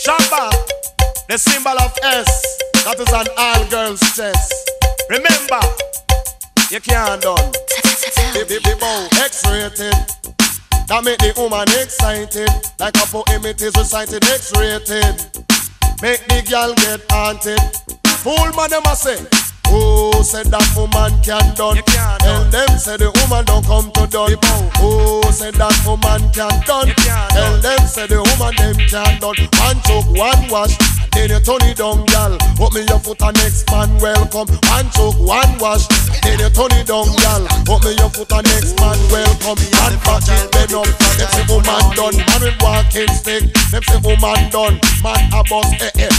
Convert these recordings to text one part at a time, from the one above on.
Shabba, the symbol of S, that is an all-girls chest. Remember, you can't done. X-rated, that make the woman excited. Like a poem it is recited, X-rated. Make the girl get haunted. Fool man them a say, oh, said that woman can done. Tell them say the woman don't come to done. Oh, said that woman can done. Tell them say the woman them can done. One choke, one wash, then you turn it down, gal. Put me your foot and next man welcome. One choke, one wash, then you turn it down, gal. Put me your foot and next man welcome. Man back it bend up, them say woman done. Man with walking stick, them say woman done. Man a bus,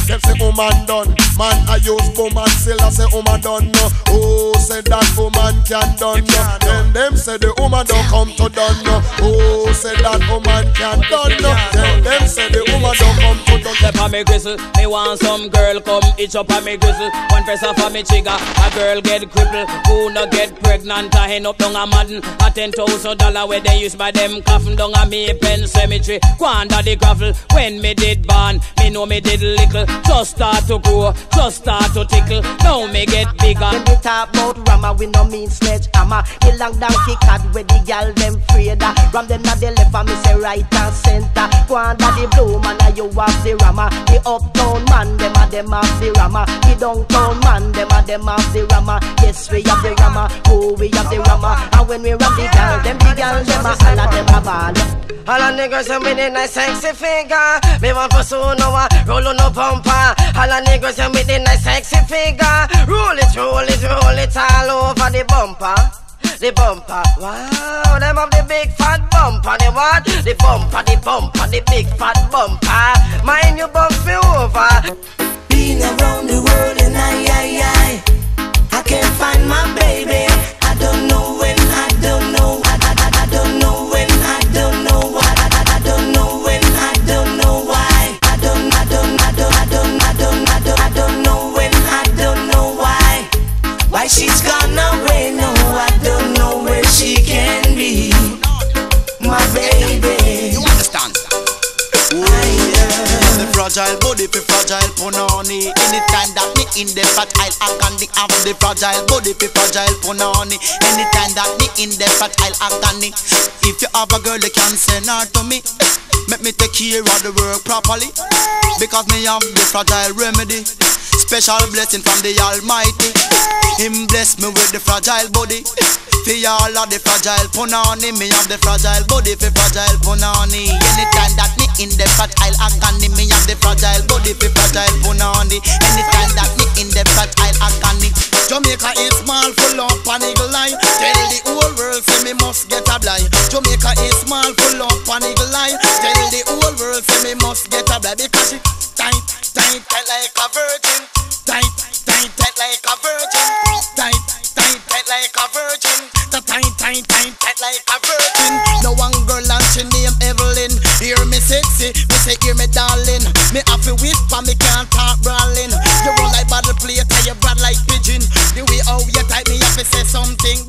them say woman done. Man a use boom and still I say woman done. No. Oh, say that woman can done. No. Then them say the woman don't come to done. No. Oh, say that woman can done. No. Then them say the woman don't come to done. Step on me gristle, me want some girl come itch up on me gristle. One press off on me trigger, a girl get crippled. Who no get pregnant, a hen up down a madden. A $10,000 where they use by them coffin down a me pen cemetery. Go under the gravel, when me did born, me know me did little. Just start to grow, just start to tickle. Now me get bigger. When we talk about rama, we no mean sledgehammer. The long down kick out where the gal them afraid. Ram them na the left and me say right and center. Go under the blue man, and you have the rama. The uptown man, them have the rama. The downtown man, them have the rama. Yes, we have the rama. Oh, we have the rama. And when we ram the gal, them a all of them a ball. All the niggas them with a nice sexy figure. Me want for so no roll on no bumper. All the niggas them with a nice sexy figure. Roll it all over the bumper. The bumper, wow, them have the big fat bumper. The what? The bumper, the big fat bumper. Mind you bump me over. Been around the world and I can't find my baby. I don't know when, I don't know. I don't know when, I don't know why. I don't know when, I don't know why. I don't know when, I don't know why. Why she's gone away, no, I don't know where she can be. My baby. You understand? The fragile body for fragile punani. Anytime that me in the fat I'll agony. Have the fragile body for fragile punani. Anytime that me in the fat I'll agony. If you have a girl you can send her to me. Make me take care of the work properly. Because me have the fragile remedy. Special blessing from the Almighty. Him bless me with the fragile body. For all of the fragile punani. Me have the fragile body for fragile punani. Anytime that me in the fat I'll agony. Me have the fragile body for fragile punani. Anytime that me in the fat I'll agony. Jamaica is small, full of panic line. Tell the whole world say me must get a blind. Jamaica is small, full of panic line. Tell the whole world say me must get a blind. Because she tight like a virgin. Tight like a virgin. Tight like a virgin. Tight like a virgin. No one girl and she name Evelyn. Hear me sexy, me say hear me darling. Me have to whisper, me can't talk brawling. You roll like battle plate and you bad like pigeon. The way how you type me have to say something.